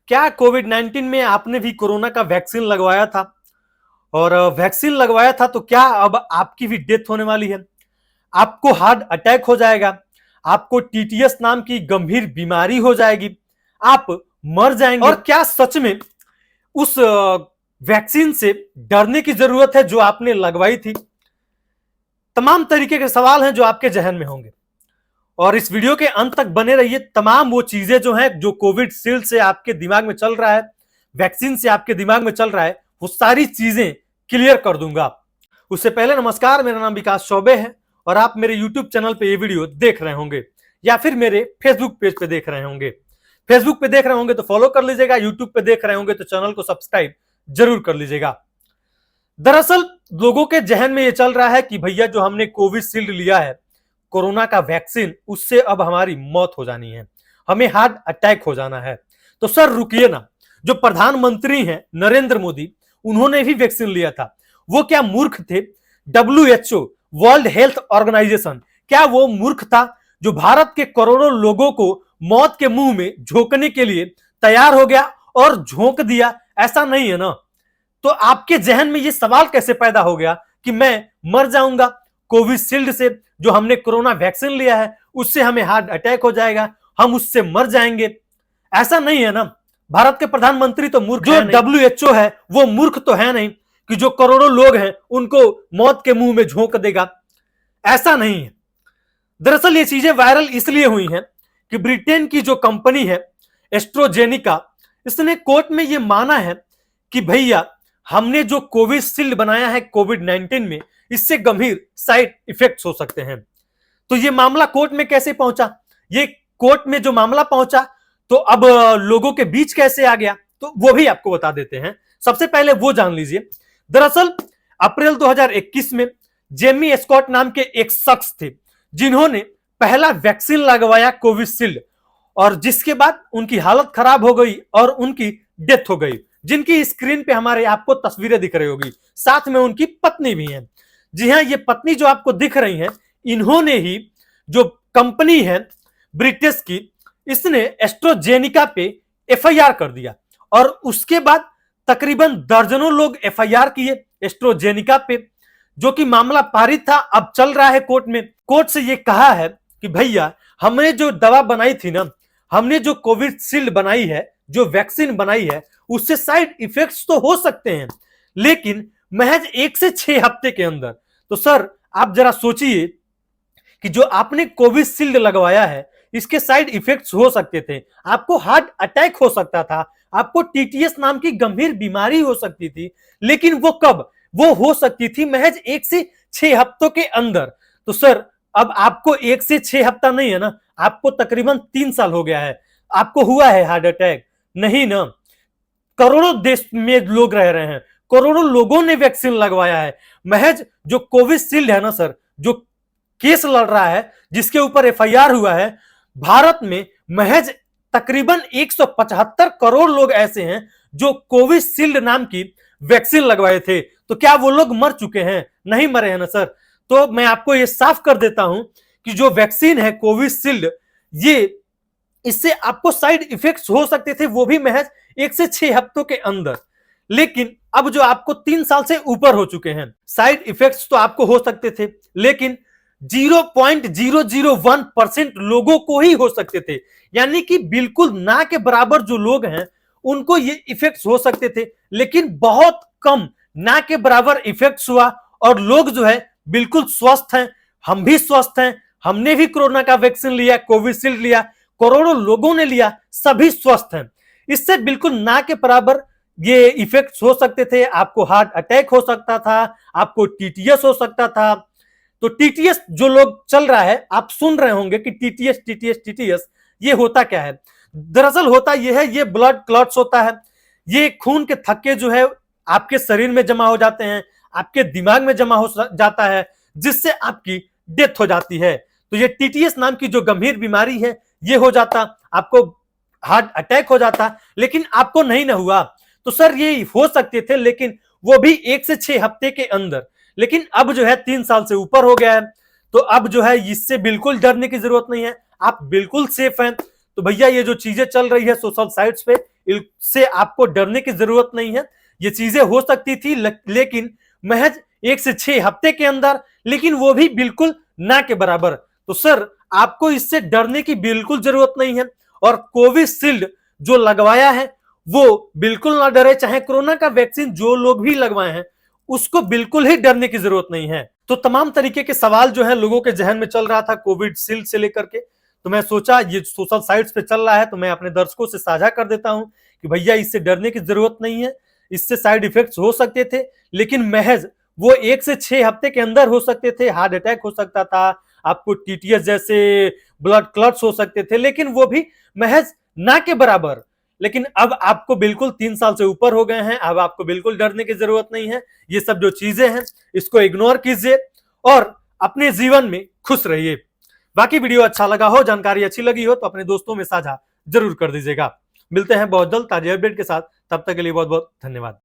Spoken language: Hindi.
क्या कोविड 19 में आपने भी कोरोना का वैक्सीन लगवाया था? और वैक्सीन लगवाया था तो क्या अब आपकी भी डेथ होने वाली है? आपको हार्ट अटैक हो जाएगा, आपको टीटीएस नाम की गंभीर बीमारी हो जाएगी, आप मर जाएंगे। और क्या सच में उस वैक्सीन से डरने की जरूरत है जो आपने लगवाई थी? तमाम तरीके के सवाल हैं जो आपके जहन में होंगे और इस वीडियो के अंत तक बने रहिए। तमाम वो चीजें जो हैं जो कोविड शील्ड से आपके दिमाग में चल रहा है, वैक्सीन से आपके दिमाग में चल रहा है, वो सारी चीजें क्लियर कर दूंगा। उससे पहले नमस्कार, मेरा नाम विकास चौबे है और आप मेरे यूट्यूब चैनल पे ये वीडियो देख रहे होंगे या फिर मेरे फेसबुक पेज पे देख रहे होंगे। फेसबुक पे देख रहे होंगे तो फॉलो कर लीजिएगा, यूट्यूब पे देख रहे होंगे तो चैनल को सब्सक्राइब जरूर कर लीजिएगा। दरअसल लोगों के जहन में ये चल रहा है कि भैया जो हमने कोविशील्ड लिया है, कोरोना का वैक्सीन, उससे अब हमारी मौत हो जानी है, हमें हार्ट अटैक हो जाना है। तो सर रुकिए ना, जो प्रधानमंत्री हैं नरेंद्र मोदी, उन्होंने भी वैक्सीन लिया था। वो क्या मूर्ख थे? WHO, वर्ल्ड हेल्थ ऑर्गेनाइजेशन, क्या वो मूर्ख था जो भारत के करोड़ों लोगों को मौत के मुंह में झोंकने के लिए तैयार हो गया और झोंक दिया? ऐसा नहीं है ना। तो आपके जहन में ये सवाल कैसे पैदा हो गया कि मैं मर जाऊंगा, कोविशील्ड से जो हमने कोरोना वैक्सीन लिया है उससे हमें हार्ट अटैक हो जाएगा, हम उससे मर जाएंगे? ऐसा नहीं है ना। भारत के प्रधानमंत्री तो मूर्ख जो WHO है वो मूर्ख तो है नहीं कि जो करोड़ों लोग हैं उनको मौत के मुंह में झोंक देगा। ऐसा नहीं है। दरअसल ये चीजें वायरल इसलिए हुई हैं कि ब्रिटेन की जो कंपनी है एस्ट्रोजेनिका, इसने कोर्ट में ये माना है कि भैया हमने जो कोविशील्ड बनाया है कोविड 19 में, इससे गंभीर साइड इफेक्ट्स हो सकते हैं। तो ये मामला कोर्ट में कैसे पहुंचा? ये कोर्ट में जो मामला पहुंचा तो अब लोगों के बीच कैसे आ गया, तो वो भी आपको बता देते हैं। सबसे पहले वो जान लीजिए। दरअसल अप्रैल 2021 में जेमी स्कॉट नाम के एक शख्स थे जिन्होंने पहला वैक्सीन लगवाया कोविशील्ड, और जिसके बाद उनकी हालत खराब हो गई और उनकी डेथ हो गई, जिनकी स्क्रीन पे हमारे आपको तस्वीरें दिख रही होगी। साथ में उनकी पत्नी भी है। जी हां, ये पत्नी जो आपको दिख रही है, इन्होंने ही जो कंपनी है ब्रिटिश की, इसने एस्ट्रोजेनिका पे FIR कर दिया और उसके बाद तकरीबन दर्जनों लोग FIR किए एस्ट्रोजेनिका पे, जो कि मामला पारित था, अब चल रहा है कोर्ट में। कोर्ट से ये कहा है कि भैया हमने जो दवा बनाई थी ना, हमने जो कोविशील्ड बनाई है, जो वैक्सीन बनाई है, उससे साइड इफेक्ट्स तो हो सकते हैं, लेकिन महज 1 से 6 हफ्ते के अंदर। तो सर आप जरा सोचिए कि जो आपने कोविशील्ड लगवाया है इसके साइड इफेक्ट्स हो सकते थे, आपको हार्ट अटैक हो सकता था, आपको टीटीएस नाम की गंभीर बीमारी हो सकती थी, लेकिन वो कब? वो हो सकती थी महज 1 से 6 हफ्तों के अंदर। तो सर अब आपको 1 से 6 हफ्ता नहीं है ना, आपको तकरीबन 3 साल हो गया है, आपको हुआ है हार्ट अटैक? नहीं ना। करोड़ों देश में लोग रह रहे हैं, करोड़ों लोगों ने वैक्सीन लगवाया है। महज जो कोविशील्ड है ना सर, जो केस लड़ रहा है, जिसके ऊपर FIR हुआ है, भारत में महज तकरीबन 175 करोड़ लोग ऐसे हैं जो कोविशील्ड नाम की वैक्सीन लगवाए थे। तो क्या वो लोग मर चुके हैं? नहीं मरे हैं ना सर। तो मैं आपको ये साफ कर देता हूं कि जो वैक्सीन है कोविशील्ड, ये इससे आपको साइड इफेक्ट्स हो सकते थे, वो भी महज 1 से 6 हफ्तों के अंदर। लेकिन अब जो आपको 3 साल से ऊपर हो चुके हैं, साइड इफेक्ट्स तो आपको हो सकते थे, लेकिन 0.001% लोगों को ही हो सकते थे। यानी कि बिल्कुल ना के बराबर जो लोग हैं उनको ये इफेक्ट्स हो सकते थे, लेकिन बहुत कम ना के बराबर इफेक्ट्स हुआ और लोग जो है बिल्कुल स्वस्थ हैं। हम भी स्वस्थ हैं, हमने भी कोरोना का वैक्सीन लिया, कोविशील्ड लिया, करोड़ों लोगों ने लिया, सभी स्वस्थ हैं। इससे बिल्कुल ना के बराबर ये इफेक्ट्स हो सकते थे। आपको हार्ट अटैक हो सकता था, आपको टीटीएस हो सकता था। तो टीटीएस जो लोग चल रहा है, आप सुन रहे होंगे कि टीटीएस टीटीएस टीटीएस, ये होता क्या है? दरअसल होता यह है, ये ब्लड क्लॉट्स होता है। ये खून के थक्के जो है आपके शरीर में जमा हो जाते हैं, आपके दिमाग में जमा हो जाता है, जिससे आपकी डेथ हो जाती है। तो ये टीटीएस नाम की जो गंभीर बीमारी है, ये हो जाता, आपको हार्ट अटैक हो जाता, लेकिन आपको नहीं ना हुआ। तो सर ये हो सकते थे, लेकिन वो भी 1 से 6 हफ्ते के अंदर। लेकिन अब जो है 3 साल से ऊपर हो गया है, तो अब जो है इससे बिल्कुल डरने की जरूरत नहीं है, आप बिल्कुल सेफ हैं। तो भैया ये जो चीजें चल रही है सोशल साइट्स पे, इससे आपको डरने की जरूरत नहीं है। ये चीजें हो सकती थी लेकिन महज 1 से 6 हफ्ते के अंदर, लेकिन वो भी बिल्कुल ना के बराबर। तो सर आपको इससे डरने की बिल्कुल जरूरत नहीं है। और कोविशील्ड जो लगवाया है वो बिल्कुल ना डरे, चाहे कोरोना का वैक्सीन जो लोग भी लगवाए हैं उसको बिल्कुल ही डरने की जरूरत नहीं है। तो तमाम तरीके के सवाल जो है लोगों के जहन में चल रहा था कोविशील्ड से लेकर के, तो मैं सोचा ये सोशल साइट्स पे चल रहा है तो मैं अपने दर्शकों से साझा कर देता हूं कि भैया इससे डरने की जरूरत नहीं है। इससे साइड इफेक्ट्स हो सकते थे लेकिन महज वो 1 से 6 हफ्ते के अंदर हो सकते थे। हार्ट अटैक हो सकता था, आपको टीटीएस जैसे ब्लड क्लॉट्स हो सकते थे, लेकिन वो भी महज ना के बराबर। लेकिन अब आपको बिल्कुल 3 साल से ऊपर हो गए हैं, अब आपको बिल्कुल डरने की जरूरत नहीं है। ये सब जो चीजें हैं इसको इग्नोर कीजिए और अपने जीवन में खुश रहिए। बाकी वीडियो अच्छा लगा हो, जानकारी अच्छी लगी हो तो अपने दोस्तों में साझा जरूर कर दीजिएगा। मिलते हैं बहुत जल्द ताजे अपडेट के साथ, तब तक के लिए बहुत बहुत धन्यवाद।